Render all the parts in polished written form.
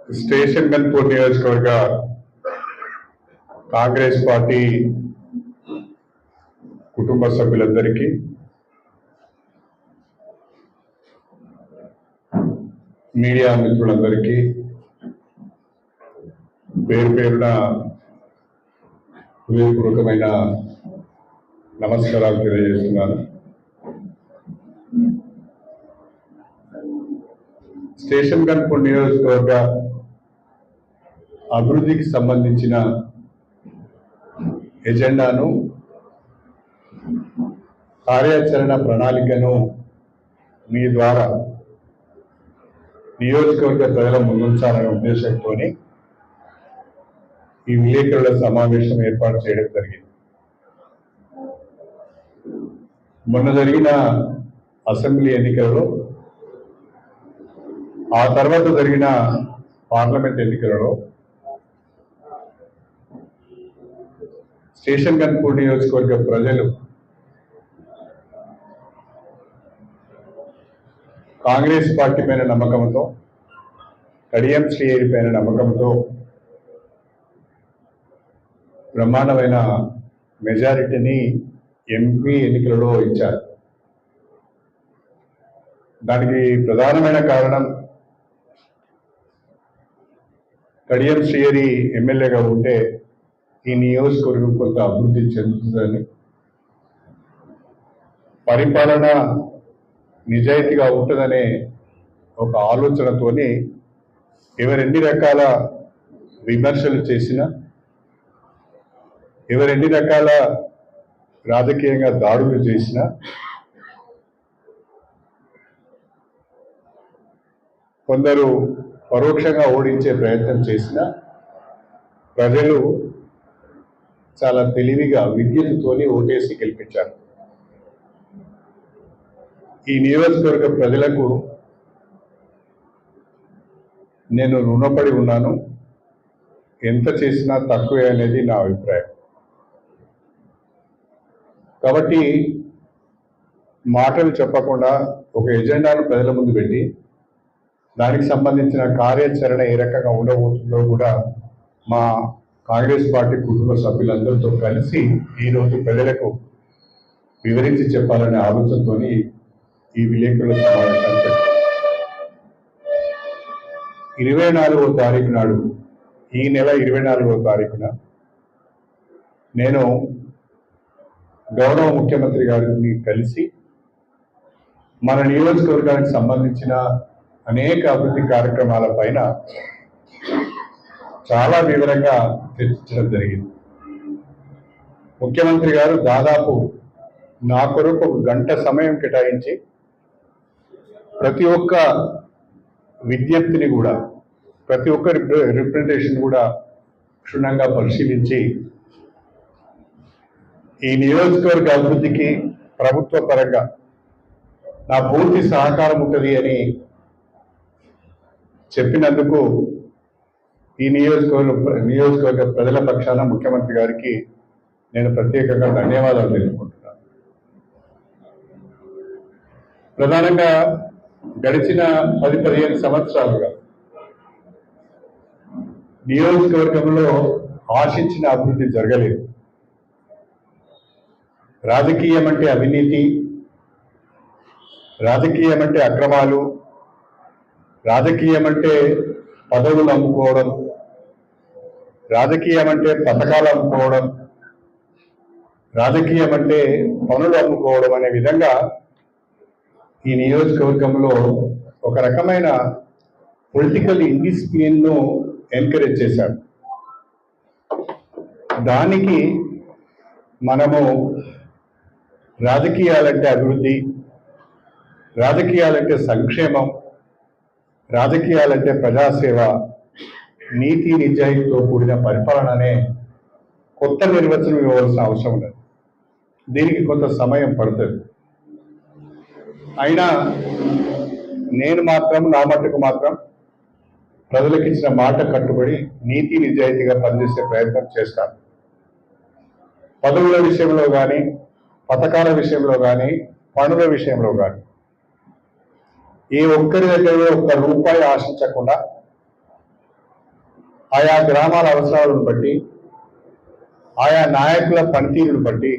Station Ghanpur నియోజకవర్గ Congress party కుటుంబ సభ్యులందరికీ మీడియా మిత్రులందరికీ పేరు పేరున హృదయపూర్వకమైన నమస్కారాలు తెలియజేస్తున్నాను. స్టేషన్ గన్పూర్ నియోజకవర్గ అభివృద్ధికి సంబంధించిన ఎజెండాను, కార్యాచరణ ప్రణాళికను మీ ద్వారా నియోజకవర్గ ప్రజల ముందుంచాలనే ఉద్దేశంతో ఈ విలేకరుల సమావేశం ఏర్పాటు చేయడం జరిగింది. మొన్న జరిగిన అసెంబ్లీ ఎన్నికలలో, ఆ తర్వాత జరిగిన పార్లమెంట్ ఎన్నికలలో స్టేషన్ గన్పూర్ నియోజకవర్గ ప్రజలు కాంగ్రెస్ పార్టీ పైన నమ్మకంతో, కడియం శ్రీహరి పైన నమ్మకంతో బ్రహ్మాండమైన మెజారిటీని ఎంపీ ఎన్నికలలో ఇచ్చారు. దానికి ప్రధానమైన కారణం కడియం శ్రీహరి ఎమ్మెల్యేగా ఉంటే ఈ నియోజకవర్గం కొంత అభివృద్ధి చెందుతుందని, పరిపాలన నిజాయితీగా ఉంటుందనే ఒక ఆలోచనతోని ఎవరెన్ని రకాల విమర్శలు చేసినా, ఎవరెన్ని రకాల రాజకీయంగా దాడులు చేసినా, కొందరు పరోక్షంగా ఓడించే ప్రయత్నం చేసినా ప్రజలు చాలా తెలివిగా విద్యుత్తుతోని ఓటేసి గెలిపించారు. ఈ నియోజకవర్గ ప్రజలకు నేను రుణపడి ఉన్నాను. ఎంత చేసినా తక్కువే అనేది నా అభిప్రాయం. కాబట్టి మాటలు చెప్పకుండా ఒక ఎజెండాను ప్రజల ముందు పెట్టి దానికి సంబంధించిన కార్యాచరణ ఏ రకంగా ఉండబోతుందో కూడా మా కాంగ్రెస్ పార్టీ కుటుంబ సభ్యులందరితో కలిసి ఈరోజు ప్రజలకు వివరించి చెప్పాలనే ఆలోచనతో ఈ విలేకరుల సమావేశాన్ని పెట్టారు. 24వ తారీఖు నాడు, ఈ నెల 24వ తారీఖున నేను గౌరవ ముఖ్యమంత్రి గారిని కలిసి మన నియోజకవర్గానికి సంబంధించిన అనేక అభివృద్ధి కార్యక్రమాల పైన చాలా వివరంగా చర్చించడం జరిగింది. ముఖ్యమంత్రి గారు దాదాపు నా కొరకు 1 గంట సమయం కేటాయించి ప్రతి ఒక్క విజ్ఞప్తిని కూడా, ప్రతి ఒక్క రిప్రజెంటేషన్ కూడా క్షుణ్ణంగా పరిశీలించి ఈ నియోజకవర్గ అభివృద్ధికి ప్రభుత్వ పరంగా నా పూర్తి సహకారం ఉంటుంది అని చెప్పినందుకు ఈ నియోజకవర్గ ప్రజల పక్షాన ముఖ్యమంత్రి గారికి నేను ప్రత్యేకంగా ధన్యవాదాలు తెలుపుకుంటున్నాను. ప్రధానంగా గడిచిన 10-15 సంవత్సరాలుగా నియోజకవర్గంలో ఆశించిన అభివృద్ధి జరగలేదు. రాజకీయం అంటే అవినీతి, రాజకీయం అంటే అక్రమాలు, రాజకీయం అంటే పదవులు అమ్ముకోవడం, రాజకీయం అంటే పథకాలు అమ్ముకోవడం, రాజకీయం అంటే పనులు అమ్ముకోవడం అనే విధంగా ఈ నియోజకవర్గంలో ఒక రకమైన పొలిటికల్ ఇండిసిప్లిన్ను ఎంకరేజ్ చేశారు. దానికి మనము రాజకీయాలంటే అభివృద్ధి, రాజకీయాలంటే సంక్షేమం, రాజకీయాలంటే ప్రజాసేవ, నీతి నిజాయితీతో కూడిన పరిపాలన అనే కొత్త నిర్వచనం ఇవ్వవలసిన అవసరం ఉన్నది. దీనికి కొంత సమయం పడుతుంది. అయినా నేను మాత్రం నా మట్టుకు మాత్రం ప్రజలకు ఇచ్చిన మాట కట్టుబడి నీతి నిజాయితీగా పనిచేసే ప్రయత్నం చేస్తాను. పదవుల విషయంలో కానీ, పథకాల విషయంలో కానీ, పనుల విషయంలో కానీ ఏ ఒక్కరి దగ్గర ఒక్క రూపాయి ఆశించకుండా ఆయా గ్రామాల అవసరాలను బట్టి ఆయా నాయకుల పనితీరును బట్టి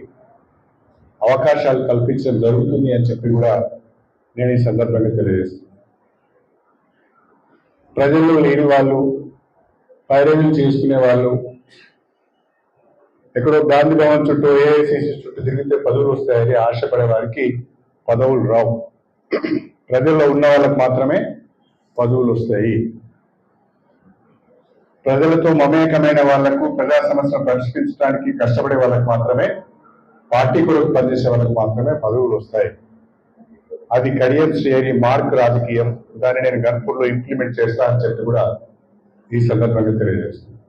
అవకాశాలు కల్పించడం జరుగుతుంది అని చెప్పి కూడా నేను ఈ సందర్భంగా తెలియజేస్తున్నాను. ప్రజల్లో లేని వాళ్ళు, పైరవీలు చేసుకునే వాళ్ళు, ఎక్కడో గాంధీ భవన్ చుట్టూ ఏఐసిసి చుట్టూ తిరిగితే పదవులు వస్తాయని ఆశపడే వారికి పదవులు రావు. ప్రజల్లో ఉన్న వాళ్ళకి మాత్రమే పదవులు వస్తాయి. ప్రజలతో మమేకమైన వాళ్లకు, ప్రజా సమస్యను పరిష్కరించడానికి కష్టపడే వాళ్ళకి మాత్రమే, పార్టీ కొరకు పనిచేసే వాళ్ళకి మాత్రమే పదవులు వస్తాయి. అది కరియర్ థియరీ, మార్క్ రాజకీయం. దాన్ని నేను గన్పూర్లో ఇంప్లిమెంట్ చేస్తా అని చెప్పి కూడా ఈ సందర్భంగా తెలియజేస్తున్నాను.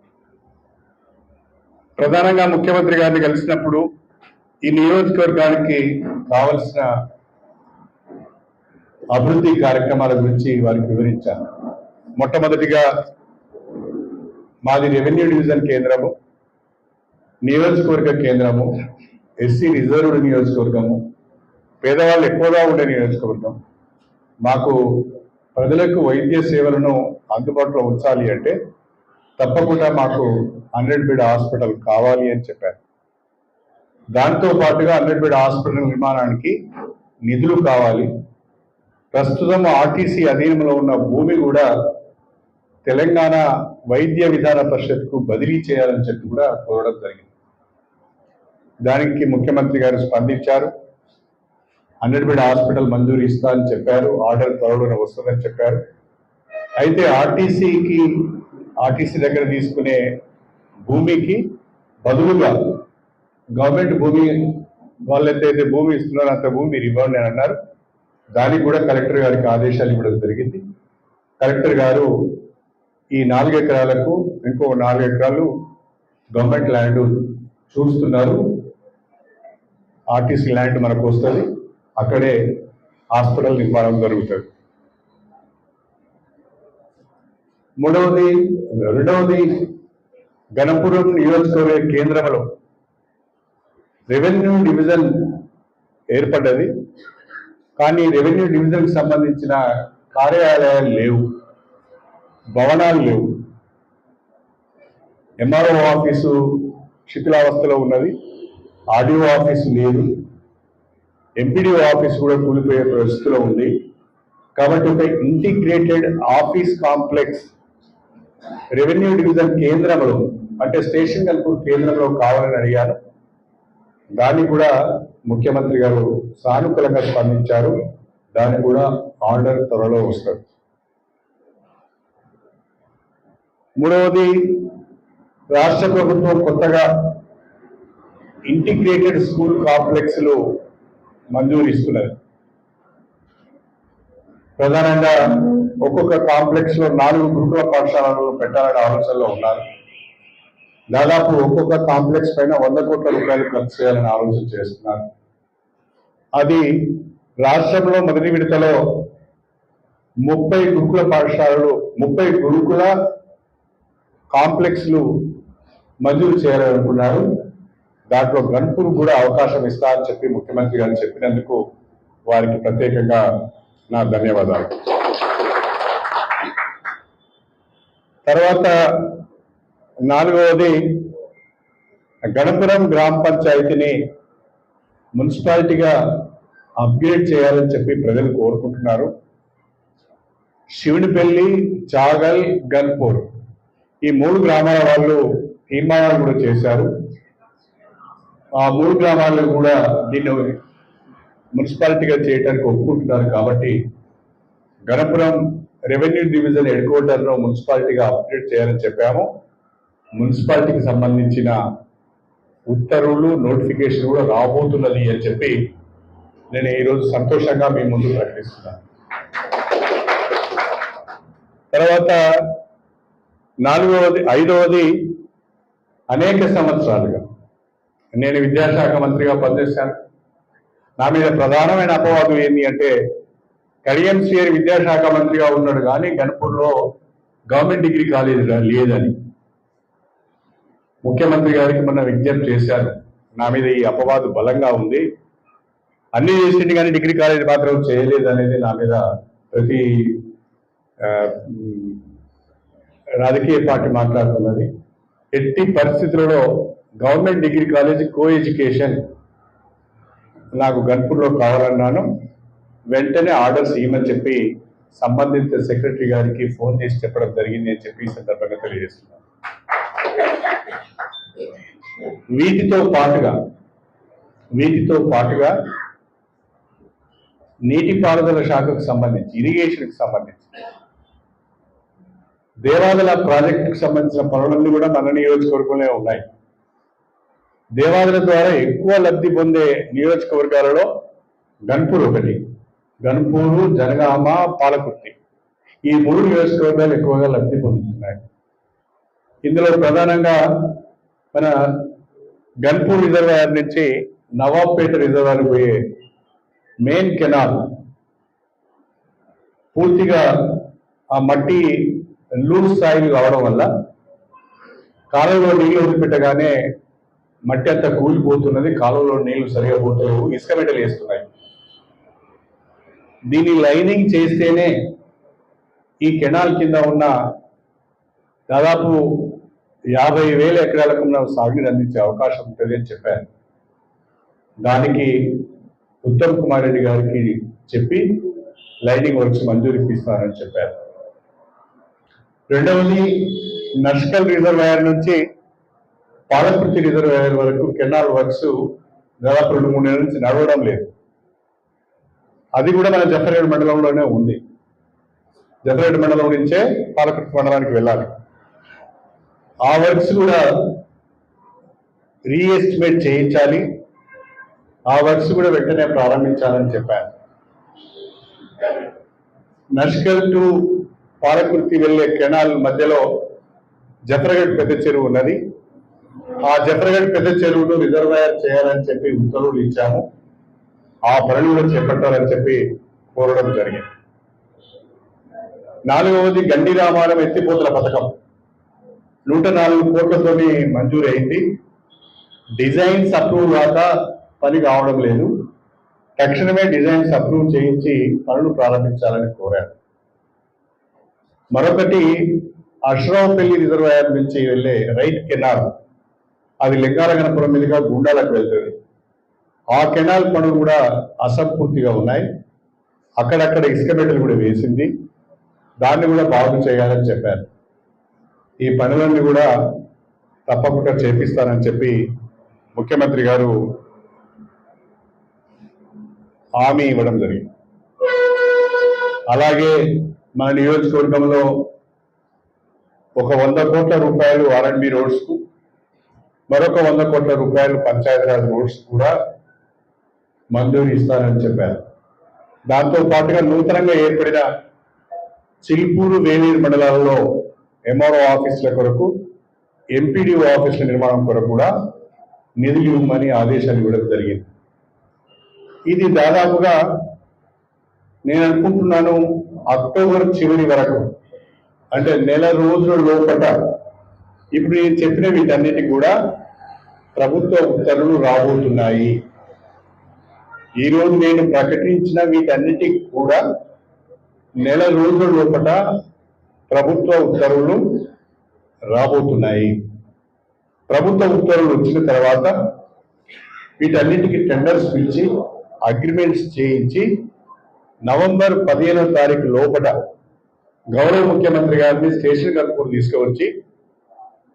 ప్రధానంగా ముఖ్యమంత్రి గారిని కలిసినప్పుడు ఈ నియోజకవర్గానికి కావలసిన అభివృద్ధి కార్యక్రమాల గురించి వారికి వివరించాను. మొట్టమొదటిగా మాది రెవెన్యూ డివిజన్ కేంద్రము, నియోజకవర్గ కేంద్రము, ఎస్సీ రిజర్వ్డ్ నియోజకవర్గము, పేదవాళ్ళు ఎక్కువగా ఉండే నియోజకవర్గం. మాకు ప్రజలకు వైద్య సేవలను అందుబాటులో ఉంచాలి అంటే తప్పకుండా మాకు 100 బెడ్ హాస్పిటల్ కావాలి అని చెప్పారు. దాంతో పాటుగా 100 బెడ్ హాస్పిటల్ నిర్మాణానికి నిధులు కావాలి. ప్రస్తుతం ఆర్టీసీ అధీనంలో ఉన్న భూమి కూడా తెలంగాణ వైద్య విధాన పరిషత్కు బదిలీ చేయాలని చెప్పి కూడా కోరడం జరిగింది. దానికి ముఖ్యమంత్రి గారు స్పందించారు. 100 బెడ్ హాస్పిటల్ మంజూరు ఇస్తా అని చెప్పారు. ఆర్డర్ త్వరలోనే వస్తుందని చెప్పారు. అయితే ఆర్టీసీ దగ్గర తీసుకునే భూమికి బదులుగా గవర్నమెంట్ భూమి, వాళ్ళు ఎంతైతే భూమి ఇస్తున్నారో అంత భూమి మీరు ఇవ్వండి అని అన్నారు. దానికి కూడా కలెక్టర్ గారికి ఆదేశాలు ఇవ్వడం జరిగింది. కలెక్టర్ గారు ఈ 4 ఎకరాలకు ఇంకో 4 ఎకరాలు గవర్నమెంట్ ల్యాండ్ చూస్తున్నారు. ఆర్టీసీ ల్యాండ్ మనకు వస్తుంది, అక్కడే హాస్పిటల్ నిర్మాణం జరుగుతుంది. రెండవది గణపురం నియోజకవర్గ కేంద్రంలో రెవెన్యూ డివిజన్ ఏర్పడ్డది. కానీ రెవెన్యూ డివిజన్కి సంబంధించిన కార్యాలయాలు లేవు, భవనాలు లేవు. ఎంఆర్ఓ ఆఫీసు శిథిలావస్థలో ఉన్నది, ఆర్డీఓ ఆఫీసు లేదు, ఎంపీడీఓ ఆఫీస్ కూడా కూలిపోయే పరిస్థితిలో ఉంది. కాబట్టి ఒక integrated office complex revenue division కేంద్రంలో, అంటే స్టేషన్ గన్పూర్ కేంద్రంలో కావాలని అడిగాను. దాన్ని కూడా ముఖ్యమంత్రి గారు సానుకూలంగా స్పందించారు. దాన్ని కూడా ఆర్డర్ త్వరలో వస్తుంది. మూడవది, రాష్ట్ర ప్రభుత్వం కొత్తగా ఇంటిగ్రేటెడ్ స్కూల్ కాంప్లెక్స్లు మంజూరు ఇస్తున్నది. ప్రధానంగా ఒక్కొక్క కాంప్లెక్స్ లో 4 గురుకుల పాఠశాలలు పెట్టాలనే ఆలోచనలో ఉన్నారు. దాదాపు ఒక్కొక్క కాంప్లెక్స్ పైన 100 కోట్ల రూపాయలు ఖర్చు చేయాలని ఆలోచన చేస్తున్నారు. అది రాష్ట్రంలో మొదటి విడతలో 30 గురుకుల పాఠశాలలు, 30 గురుకుల కాంప్లెక్స్లు మంజూరు చేయాలనుకున్నారు. దాంట్లో గన్పూర్ కూడా అవకాశం ఇస్తా అని చెప్పి ముఖ్యమంత్రి గారు చెప్పినందుకు వారికి ప్రత్యేకంగా నా ధన్యవాదాలు. తర్వాత 4వది, గణపురం గ్రామ పంచాయతీని మున్సిపాలిటీగా అప్గ్రేడ్ చేయాలని చెప్పి ప్రజలు కోరుకుంటున్నారు. శివునిపల్లి, చాగల్, గన్పూర్ ఈ 3 గ్రామాల వాళ్ళు తీర్మానాలు కూడా చేశారు. ఆ 3 గ్రామాలు కూడా దీన్ని మున్సిపాలిటీగా చేయడానికి ఒప్పుకుంటున్నారు. కాబట్టి గణపురం రెవెన్యూ డివిజన్ హెడ్ క్వార్టర్లో మున్సిపాలిటీగా అప్గ్రేడ్ చేయాలని చెప్పాము. మున్సిపాలిటీకి సంబంధించిన ఉత్తర్వులు, నోటిఫికేషన్ కూడా రాబోతున్నది అని చెప్పి నేను ఈరోజు సంతోషంగా మీ ముందు ప్రకటిస్తున్నాను. తర్వాత 5వది, అనేక సంవత్సరాలుగా నేను విద్యాశాఖ మంత్రిగా పనిచేశాను. నా మీద ప్రధానమైన అపవాదం ఏంటి అంటే, కడియం శ్రీహరి విద్యాశాఖ మంత్రిగా ఉన్నాడు కానీ గన్పూర్లో గవర్నమెంట్ డిగ్రీ కాలేజ్ లేదని ముఖ్యమంత్రి గారికి మొన్న విజ్ఞప్తి చేశాను. నా మీద ఈ అపవాదు బలంగా ఉంది, అన్ని చేసింది కానీ డిగ్రీ కాలేజ్ మాత్రం చేయలేదు అనేది నా మీద ప్రతి రాజకీయ పార్టీ మాట్లాడుతున్నది. ఎట్టి పరిస్థితులలో government degree college co education నాకు గన్పూర్లో కావాలన్నాను. వెంటనే ఆర్డర్స్ ఇవ్వమని చెప్పి సంబంధిత సెక్రటరీ గారికి ఫోన్ చేసి చెప్పడం జరిగింది అని చెప్పి ఈ సందర్భంగా తెలియజేస్తున్నాను. వీటితో పాటుగా నీటిపారుదల శాఖకు సంబంధించి, ఇరిగేషన్కి సంబంధించి, దేవాదుల ప్రాజెక్టుకు సంబంధించిన పనులన్నీ కూడా మన నియోజకవర్గంలో ఉన్నాయి. దేవాదుల ద్వారా ఎక్కువ లబ్ధి పొందే నియోజకవర్గాలలో గన్పూర్ ఒకటి. గన్పూరు, జనగామ, పాలకుర్తి ఈ 3 నియోజకవర్గాలు ఎక్కువగా లబ్ధి పొందుతున్నాయి. ఇందులో ప్రధానంగా మన గన్పూర్ రిజర్వాయర్ నుంచి నవాబ్పేట రిజర్వాయర్ పోయే మెయిన్ కెనాల్ పూర్తిగా ఆ మట్టి లూజ్ సాయిల్ కావడం వల్ల కాలువలో నీళ్లు వదిలిపెట్టగానే మట్టి అంతా కూలిపోతున్నది. కాలువలో నీళ్లు సరిగా పోతలేవు, ఇసుక మెటలు వేస్తున్నాయి. దీన్ని లైనింగ్ చేస్తేనే ఈ కెనాల్ కింద ఉన్న దాదాపు 50,000 ఎకరాలకు సాగునీరు అందించే అవకాశం ఉంటుంది అని చెప్పారు. దానికి ఉత్తమ్ కుమార్ రెడ్డి గారికి చెప్పి లైనింగ్ వర్క్స్ మంజూరు ఇప్పిస్తారని చెప్పారు. రెండవది, నష్కల్ రిజర్వాయర్ నుంచి పాలకుర్తి రిజర్వాయర్ వరకు కెనాల్ వర్క్స్ దాదాపు 2-3 నెలల నుంచి నడవడం లేదు. అది కూడా మన జఫర్గఢ్ మండలంలోనే ఉంది. జఫర్గఢ్ మండలం నుంచే పాలకుర్తి మండలానికి వెళ్ళాలి. ఆ వర్క్స్ కూడా రీఎస్టిమేట్ చేయించాలి. ఆ వర్క్స్ కూడా వెంటనే ప్రారంభించాలని చెప్పారు. నష్కల్ టు పాలకుర్తి వెళ్ళే కెనాల్ మధ్యలో జఫర్గఢ్ పెద్ద చెరువు ఉన్నది. ఆ జఫర్గఢ్ పెద్ద చెరువును రిజర్వాయర్ చేయాలని చెప్పి ఉత్తర్వులు ఇచ్చాము. ఆ పనులు కూడా చేపట్టాలని చెప్పి కోరడం జరిగింది. 4వది, గండి రామారం ఎత్తిపోతల పథకం 104 కోట్లతోని మంజూరు అయింది. డిజైన్స్ అప్రూవ్ కాక పని కావడం లేదు. తక్షణమే డిజైన్స్ అప్రూవ్ చేయించి పనులు ప్రారంభించాలని కోరారు. మరొకటి, అశ్రావుపల్లి రిజర్వాయర్ నుంచి వెళ్ళే రైట్ కెనాల్, అది లింగాలగనపురం మీదుగా గుండాలకు వెళ్తుంది. ఆ కెనాల్ పనులు కూడా అసంపూర్తిగా ఉన్నాయి. అక్కడక్కడ ఇసుక మెటలు కూడా వేసింది. దాన్ని కూడా బాగు చేయాలని చెప్పారు. ఈ పనులన్నీ కూడా తప్పకుండా చేపిస్తానని చెప్పి ముఖ్యమంత్రి గారు హామీ ఇవ్వడం జరిగింది. అలాగే మన నియోజకవర్గంలో ఒక 100 కోట్ల రూపాయలు R&B రోడ్స్కు, మరొక 100 కోట్ల రూపాయలు పంచాయతీరాజ్ రోడ్స్ కూడా మంజూరు ఇస్తానని చెప్పారు. దాంతో పాటుగా నూతనంగా ఏర్పడిన చిల్పూరు, వేలేరు మండలాల్లో ఎంఆర్ఓ ఆఫీసుల కొరకు, ఎంపీడీఓ ఆఫీసుల నిర్మాణం కొరకు కూడా నిధులు ఇవ్వమని ఆదేశాలు ఇవ్వడం జరిగింది. ఇది దాదాపుగా నేను అనుకుంటున్నాను అక్టోబర్ చివరి వరకు, అంటే నెల రోజుల లోపల ఇప్పుడు నేను చెప్పిన వీటన్నిటికి కూడా ప్రభుత్వ ఉత్తర్వులు రాబోతున్నాయి. ఈరోజు నేను ప్రకటించిన వీటన్నిటికి కూడా నెల రోజుల లోపల ప్రభుత్వ ఉత్తర్వులు రాబోతున్నాయి. ప్రభుత్వ ఉత్తర్వులు వచ్చిన తర్వాత వీటన్నిటికీ టెండర్స్ పిలిచి అగ్రిమెంట్స్ చేయించి నవంబర్ 15వ తారీఖు లోపల గౌరవ ముఖ్యమంత్రి గారిని స్టేషన్ గన్పూర్ తీసుకువచ్చి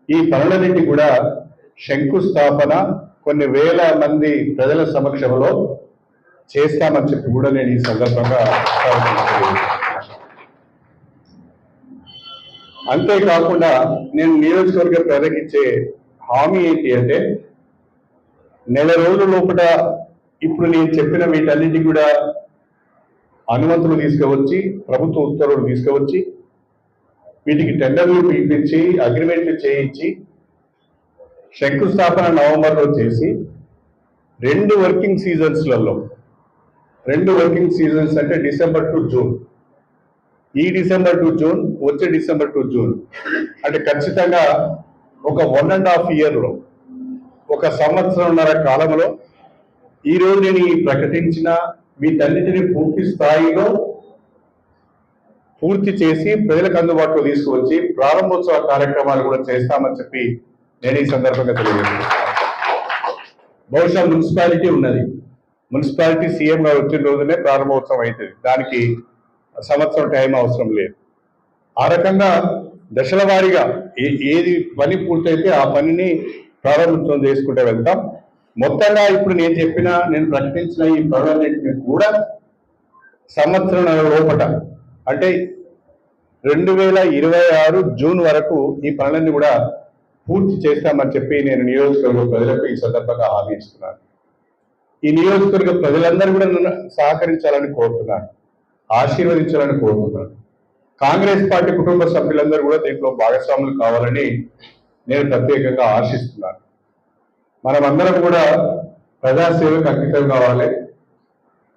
ఈ పనులన్నింటి కూడా శంకుస్థాపన కొన్ని వేల మంది ప్రజల సమక్షంలో చేస్తామని చెప్పి కూడా నేను ఈ సందర్భంగా అంతేకాకుండా నేను నియోజకవర్గ ప్రజలకు ఇచ్చే హామీ ఏంటి అంటే, నెల రోజుల లోపల ఇప్పుడు నేను చెప్పిన వీటన్నిటికీ కూడా అనుమతులు తీసుకువచ్చి, ప్రభుత్వ ఉత్తర్వులు తీసుకువచ్చి, వీటికి టెండర్లు పిలిపించి అగ్రిమెంట్లు చేయించి శంకుస్థాపన నవంబర్లో చేసి 2 వర్కింగ్ సీజన్స్లలో, 2 వర్కింగ్ సీజన్స్ అంటే డిసెంబర్ టు జూన్, ఈ డిసెంబర్ టు జూన్, వచ్చే డిసెంబర్ టు జూన్, అంటే ఖచ్చితంగా ఒక 1.5 ఇయర్లో, ఒక 1.5 సంవత్సరంన్నర కాలంలో ఈరోజు నేను ప్రకటించిన వీటన్నిటిని పూర్తి స్థాయిలో పూర్తి చేసి ప్రజలకు అందుబాటులో తీసుకువచ్చి ప్రారంభోత్సవ కార్యక్రమాలు కూడా చేస్తామని చెప్పి నేను ఈ సందర్భంగా తెలియజేస్తున్నాను. బహుశా మున్సిపాలిటీ ఉన్నది, మున్సిపాలిటీ సీఎం గారు వచ్చిన రోజునే ప్రారంభోత్సవం అవుతుంది, దానికి సంవత్సరం టైం అవసరం లేదు. ఆ రకంగా దశల వారీగా ఏది పని పూర్తయితే ఆ పనిని ప్రారంభోత్సవం చేసుకుంటూ వెళ్తాం. మొత్తంగా ఇప్పుడు నేను ప్రకటించిన ఈ పనులన్నింటినీ కూడా సంవత్సరం లోపట అంటే 2026 జూన్ వరకు ఈ పనులన్నీ కూడా పూర్తి చేస్తామని చెప్పి నేను నియోజకవర్గ ప్రజలకు ఈ సందర్భంగా హామీ ఇస్తున్నాను. ఈ నియోజకవర్గ ప్రజలందరూ కూడా నన్ను సహకరించాలని కోరుతున్నాను, ఆశీర్వదించాలని కోరుతున్నాను. కాంగ్రెస్ పార్టీ కుటుంబ సభ్యులందరూ కూడా దీంట్లో భాగస్వాములు కావాలని నేను ప్రత్యేకంగా ఆశిస్తున్నాను. మనమందరం కూడా ప్రజాసేవకు అంకితం కావాలి,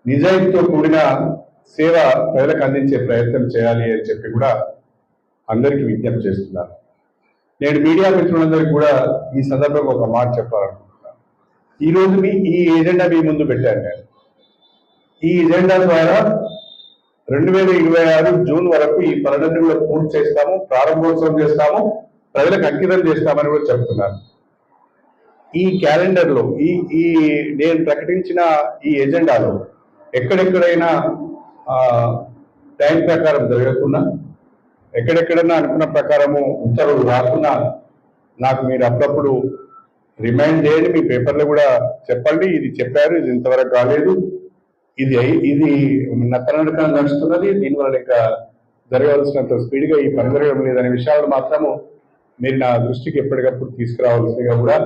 నిజాయితీతో కూడిన సేవ ప్రజలకు అందించే ప్రయత్నం చేయాలి అని చెప్పి కూడా అందరికీ విజ్ఞప్తి చేస్తున్నాను. నేను మీడియా మిత్రులందరికీ కూడా ఈ సందర్భంగా ఒక మాట చెప్పాలనుకుంటున్నాను. ఈరోజు ఈ ఎజెండా మీ ముందు పెట్టాను నేను. ఈ ఎజెండా ద్వారా 2026 జూన్ వరకు ఈ పనులన్నీ కూడా పూర్తి చేస్తాము, ప్రారంభోత్సవం చేస్తాము, ప్రజలకు అంకితం చేస్తామని కూడా చెప్తున్నాను. ఈ క్యాలెండర్లో ఈ నేను ప్రకటించిన ఈ ఎజెండాలో ఎక్కడెక్కడైనా టైం ప్రకారం జరగకుండా, ఎక్కడెక్కడైనా అనుకున్న ప్రకారము ఉత్తర్వులు రాకుండా నాకు మీరు అప్పుడప్పుడు రిమైండ్ చేయండి. మీ పేపర్లో కూడా చెప్పండి, ఇది చెప్పారు, ఇది ఇంతవరకు కాలేదు, ఇది నత్తనడకం నడుస్తున్నది, దీనివల్ల ఇంకా జరగవలసినంత స్పీడ్గా ఈ పని జరగడం లేదనే విషయాలు మాత్రము మీరు నా దృష్టికి ఎప్పటికప్పుడు తీసుకురావాల్సిందిగా కూడా,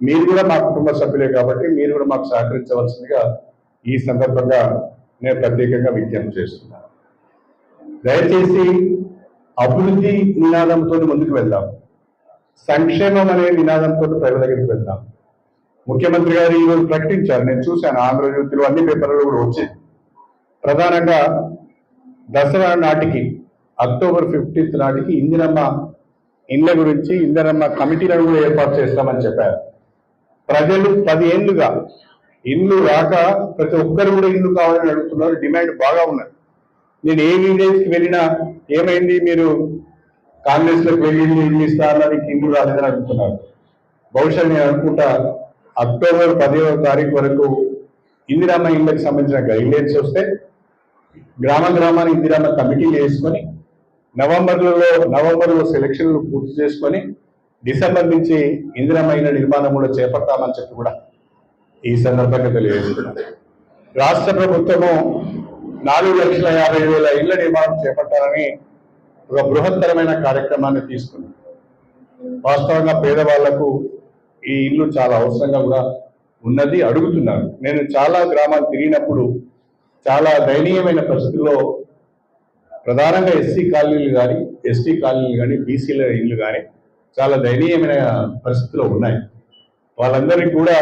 మీరు కూడా మా కుటుంబ సభ్యులే కాబట్టి మీరు కూడా మాకు సహకరించవలసిందిగా ఈ సందర్భంగా నేను ప్రత్యేకంగా విజ్ఞప్తి చేస్తున్నాను. దయచేసి అభివృద్ధి నినాదంతో ముందుకు వెళ్దాం, సంక్షేమం అనే నినాదంతో ప్రజల దగ్గరికి వెళ్దాం. ముఖ్యమంత్రి గారు ఈరోజు ప్రకటించారు, నేను చూశాను, ఆంధ్రజ్యోతిలో అన్ని పేపర్లలో కూడా వచ్చింది. ప్రధానంగా దసరా నాటికి అక్టోబర్ 15 నాటికి ఇందిరమ్మ ఇండ్ల గురించి ఇందిరమ్మ కమిటీలను కూడా ఏర్పాటు చేస్తామని చెప్పారు. ప్రజలు 10 ఏళ్లుగా ఇల్లు రాక ప్రతి ఒక్కరు కూడా ఇల్లు కావాలని అడుగుతున్నారు, డిమాండ్ బాగా ఉన్నది. నేను ఏ విలేజ్కి వెళ్ళినా ఏమైంది, మీరు కాంగ్రెస్లోకి వెళ్ళి ఇల్లు ఇస్తారని ఇల్లు రాలేదని అడుగుతున్నారు. బహుశా నేను అనుకుంటా అక్టోబర్ 10వ తారీఖు వరకు ఇందిరమ్మ ఇళ్ళకి సంబంధించిన గైడ్లైన్స్ వస్తే గ్రామాన్ని ఇందిరమ్మ కమిటీలు వేసుకొని నవంబర్లో సెలక్షన్లు పూర్తి చేసుకొని డిసెంబర్ నుంచి ఇందిరమ్మ ఇళ్ళ నిర్మాణం కూడా చేపడతామని చెప్పి కూడా ఈ సందర్భంగా తెలియజేస్తున్నాను. రాష్ట్ర ప్రభుత్వము 4,50,000 ఇళ్ల నిర్మాణం చేపట్టాలని ఒక బృహత్తరమైన కార్యక్రమాన్ని తీసుకుంది. వాస్తవంగా పేదవాళ్లకు ఈ ఇల్లు చాలా అవసరంగా కూడా ఉన్నది, అడుగుతున్నారు. నేను చాలా గ్రామాలు తిరిగినప్పుడు చాలా దయనీయమైన పరిస్థితుల్లో ప్రధానంగా ఎస్సీ కాలనీలు కానీ ఎస్టీ కాలనీలు కానీ బీసీల ఇల్లు కానీ చాలా దయనీయమైన పరిస్థితుల్లో ఉన్నాయి. వాళ్ళందరికీ కూడా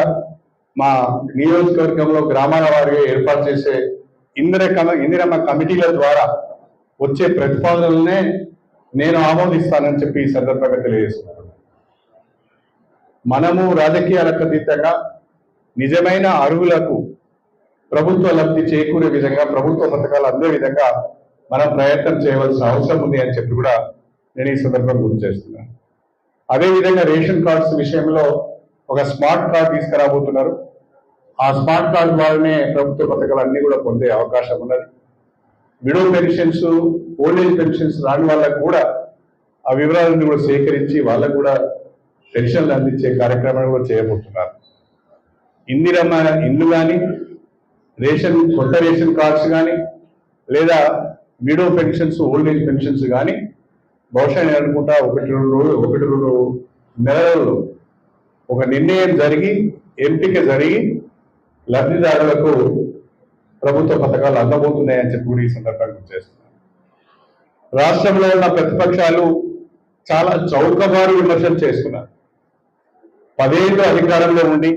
మా నియోజకవర్గంలో గ్రామాల వారిగా ఏర్పాటు చేసే ఇందిరమ్మ కమిటీల ద్వారా వచ్చే ప్రతిపాదనలనే నేను ఆమోదిస్తానని చెప్పి ఈ సందర్భంగా తెలియజేస్తున్నాను. మనము రాజకీయాలకు అతీతంగా నిజమైన అర్హులకు ప్రభుత్వ లబ్ధి చేకూరే విధంగా, ప్రభుత్వ పథకాలు అందే విధంగా మనం ప్రయత్నం చేయవలసిన అవసరం ఉంది అని చెప్పి కూడా నేను ఈ సందర్భంగా గుర్తు చేస్తున్నాను. అదేవిధంగా రేషన్ కార్డ్స్ విషయంలో ఒక స్మార్ట్ కార్డ్ తీసుకురాబోతున్నారు. ఆ స్మార్ట్ కార్డు ద్వారానే ప్రభుత్వ పథకాలు అన్ని కూడా పొందే అవకాశం ఉన్నది. విడో పెన్షన్స్, ఓల్డేజ్ పెన్షన్స్ రాని వాళ్ళకు కూడా ఆ వివరాలను కూడా సేకరించి వాళ్ళకు కూడా పెన్షన్లు అందించే కార్యక్రమాన్ని కూడా చేయబోతున్నారు. ఇందిరమ్మ ఇల్లు కానీ, కొత్త రేషన్ కార్డ్స్ కానీ, లేదా విడో పెన్షన్స్, ఓల్డేజ్ పెన్షన్స్ కానీ బహుశా నేను అనుకుంటా 1-2 నెలలలో ఒక నిర్ణయం జరిగి, ఎంపిక జరిగి లబ్ధిదారులకు ప్రభుత్వ పథకాలు అందబోతున్నాయని చెప్పి కూడా ఈ సందర్భంగా చేస్తున్నాను. రాష్ట్రంలో ఉన్న ప్రతిపక్షాలు చాలా చౌకబారు విమర్శలు చేస్తున్నారు. 10 ఏళ్ళు అధికారంలో ఉండి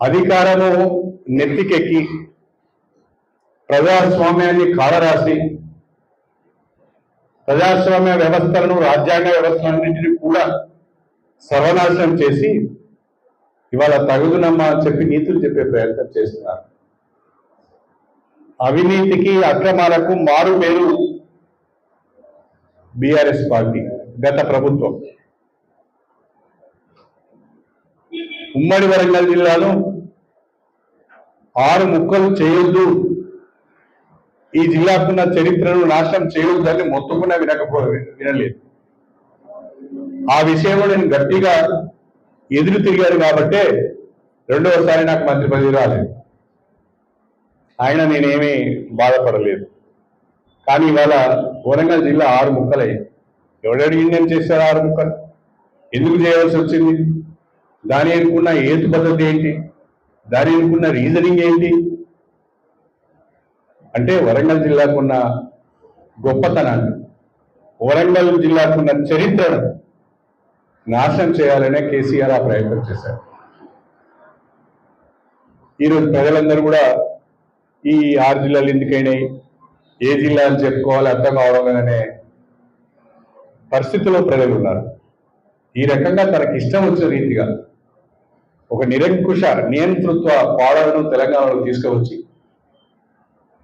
అధికారము నెత్తికెక్కి ప్రజాస్వామ్యాన్ని కాలరాసి ప్రజాస్వామ్య వ్యవస్థలను, రాజ్యాంగ వ్యవస్థలన్నింటినీ కూడా సర్వనాశనం చేసి ఇవాళ తగుదునమ్మా అని చెప్పి నీతులు చెప్పే ప్రయత్నం చేస్తున్నారు. అవినీతికి, అక్రమాలకు మారు పేరు బీఆర్ఎస్ పార్టీ గత ప్రభుత్వం ఉమ్మడి వరంగల్ జిల్లాలో 6 ముక్కలు చేయొద్దు, ఈ జిల్లాకున్న చరిత్రను నాశనం చేయొద్దని మొత్తకుండా వినలేదు. ఆ విషయంలో నేను గట్టిగా ఎదురు తిరిగాను కాబట్టే రెండవసారి నాకు మంత్రి పదవి రాలేదు. ఆయన నేనేమీ బాధపడలేదు. కానీ ఇవాళ వరంగల్ జిల్లా 6 ముక్కలయ్యాయి. ఎవడడిగిందని చేశారు 6 ముక్కలు? ఎందుకు చేయవలసి వచ్చింది? దాని అనుకున్న ఏతు పద్ధతి ఏంటి? దాని అనుకున్న రీజనింగ్ ఏంటి? అంటే వరంగల్ జిల్లాకున్న గొప్పతనాన్ని, వరంగల్ జిల్లాకున్న చరిత్రను నాశనం చేయాలనే కేసీఆర్ ఆ ప్రయత్నం చేశారు. ఈరోజు ప్రజలందరూ కూడా ఈ 6 జిల్లాలు ఎందుకైనాయి, ఏ జిల్లా అని చెప్పుకోవాలి అర్థం కావడం అనే పరిస్థితిలో ప్రజలు ఉన్నారు. ఈ రకంగా తనకి ఇష్టం వచ్చిన రీతిగా ఒక నిరంకుశ నియంతృత్వ పాలనను తెలంగాణలో తీసుకువచ్చి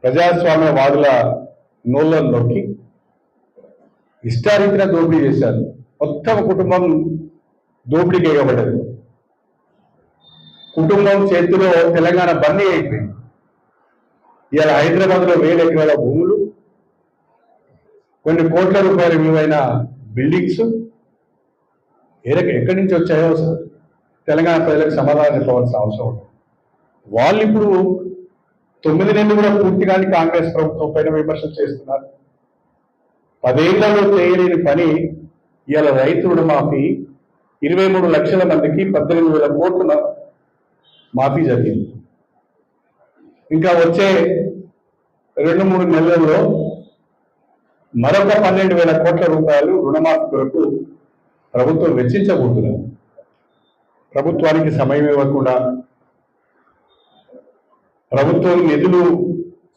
ప్రజాస్వామ్య వాదుల నోళ్ళను నొక్కి ఇష్టారీతిన దోపిడీ చేశారు. మొత్తం కుటుంబం దోపిడీకి ఎగబడ్డది. కుటుంబం చేతిలో తెలంగాణ బందీ అయిపోయింది. ఇవాళ హైదరాబాద్లో 1000 ఎకరాల భూములు, కొన్ని కోట్ల రూపాయల విలువైన బిల్డింగ్స్ ఎక్కడి నుంచి వచ్చాయో తెలంగాణ ప్రజలకు సమాధానం చెప్పవలసిన అవసరం ఉంది. వాళ్ళు ఇప్పుడు 9 నెలలు కూడా పూర్తిగాని కాంగ్రెస్ ప్రభుత్వం పైన విమర్శలు చేస్తున్నారు. 10 ఏళ్లలో చేయలేని పని ఇవాళ రైతు రుణమాఫీ 23 లక్షల మందికి 18,000 కోట్ల మాఫీ జరిగింది. ఇంకా వచ్చే 2-3 నెలల్లో మరొక 12,000 కోట్ల రూపాయలు రుణమాఫీ కొరకు ప్రభుత్వం వెచ్చించబోతున్నారు. ప్రభుత్వానికి సమయం ఇవ్వకుండా, ప్రభుత్వం నిధులు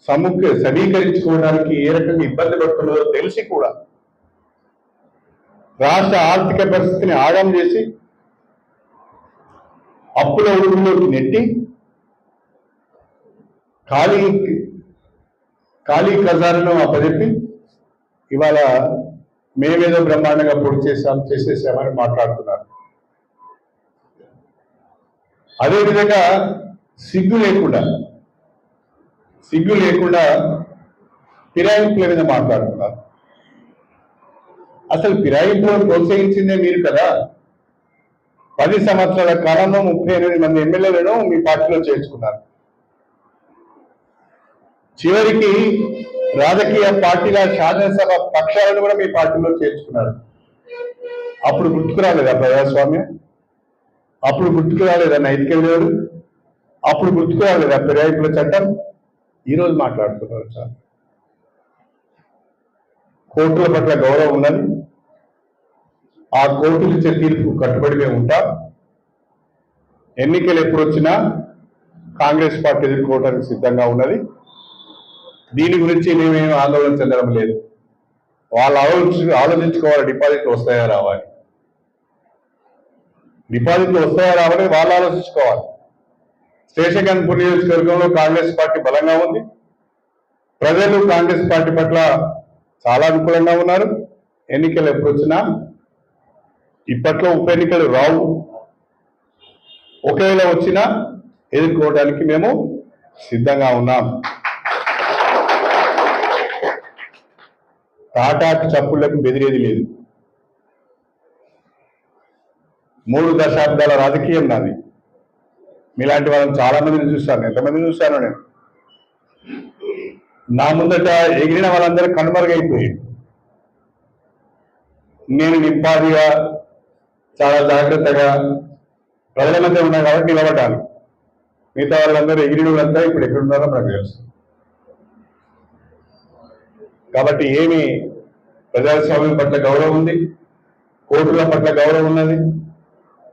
సమీకరించుకోవడానికి ఏ రకంగా ఇబ్బంది పడుతున్నదో తెలిసి కూడా రాష్ట్ర ఆర్థిక పరిస్థితిని ఆగం చేసి అప్పుల ఊళ్ళోకి నెట్టి ఖాళీ ఖజానాను అప్పచెప్పి ఇవాళ మేమేదో బ్రహ్మాండంగా పొడి చేసేసామని మాట్లాడుతున్నారు. అదేవిధంగా సిగ్గు లేకుండా ఫిరాయింపుల మీద మాట్లాడుతున్నారు. అసలు ఫిరాయింపులను ప్రోత్సహించిందే మీరు కదా. 10 సంవత్సరాల కాలంలో 38 మంది ఎమ్మెల్యేలను మీ పార్టీలో చేర్చుకున్నారు. చివరికి రాజకీయ పార్టీల శాసనసభ పక్షాలను కూడా మీ పార్టీలో చేర్చుకున్నారు. అప్పుడు గుర్తుకు రాలేదా ప్రజాస్వామ్యం? అప్పుడు గుర్తుకు రాలేదా నైతిక విలువలు? అప్పుడు గుర్తుకు రాలేదా ఫిరాయింపుల చట్టం? ఈరోజు మాట్లాడుతున్నారు. సార్, కోర్టుల పట్ల గౌరవం ఉన్నది. ఆ కోర్టులు ఇచ్చే తీర్పు కట్టుబడి మేము ఉంటాం. ఎన్నికలు ఎప్పుడు వచ్చినా కాంగ్రెస్ పార్టీ ఎదుర్కోవడానికి సిద్ధంగా ఉన్నది. దీని గురించి మేమేం ఆందోళన చెందడం లేదు. వాళ్ళు ఆలోచించుకోవాలి, డిపాజిట్లు వస్తాయా రావాలి, డిపాజిట్లు వస్తాయా రావాలి వాళ్ళు ఆలోచించుకోవాలి. శేషగన్పూర్ నియోజకవర్గంలో కాంగ్రెస్ పార్టీ బలంగా ఉంది. ప్రజలు కాంగ్రెస్ పార్టీ పట్ల చాలా అనుకూలంగా ఉన్నారు. ఎన్నికలు ఎప్పుడు వచ్చినా, ఇప్పట్లో ఉప ఎన్నికలు రావు, ఒకవేళ వచ్చినా ఎదుర్కోవడానికి మేము సిద్ధంగా ఉన్నాం. తాటాకు చప్పుళ్లకు బెదిరేది లేదు. 3 దశాబ్దాల రాజకీయం నాది. మీలాంటి వాళ్ళని చాలా మందిని చూశాను. ఎంతమందిని చూశాను నేను. నా ముందట ఎగిరిన వాళ్ళందరూ కనుమరుగైపోయాడు. నేను నింపాదిగా చాలా జాగ్రత్తగా ప్రజల మధ్య ఉన్నా కాబట్టి నిలబడ్డాను. మిగతా వాళ్ళందరూ ఎగిరిన వాళ్ళంతా ఇప్పుడు ఎక్కడున్నారో నాకు తెలుసు. కాబట్టి ఏమి ప్రజాస్వామ్యం పట్ల గౌరవం ఉంది, కోర్టుల పట్ల గౌరవం ఉన్నది,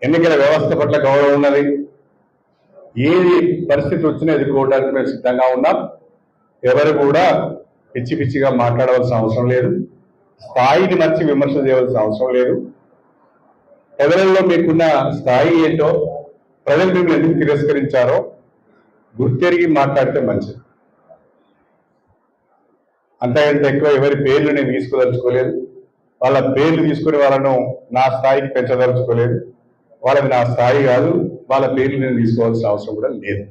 ఎన్నికల వ్యవస్థ పట్ల గౌరవం ఉన్నది. ఏది పరిస్థితి వచ్చినా ఎదుర్కోవడానికి మేము సిద్ధంగా ఉన్నాం. ఎవరు కూడా పిచ్చి పిచ్చిగా మాట్లాడవలసిన అవసరం లేదు. స్థాయిని మర్చి విమర్శ చేయవలసిన అవసరం లేదు. ప్రజలలో మీకున్న స్థాయి ఏంటో, ప్రజలు మిమ్మల్ని ఎందుకు తిరస్కరించారో గుర్తెరిగి మాట్లాడితే మంచిది. అంతకంటే ఎక్కువ ఎవరి పేర్లు నేను తీసుకోదలుచుకోలేదు. వాళ్ళ పేర్లు తీసుకుని వాళ్ళను నా స్థాయికి పెంచదలుచుకోలేదు. వాళ్ళది నా స్థాయి కాదు, వాళ్ళ పేర్లు నేను తీసుకోవాల్సిన అవసరం కూడా లేదు.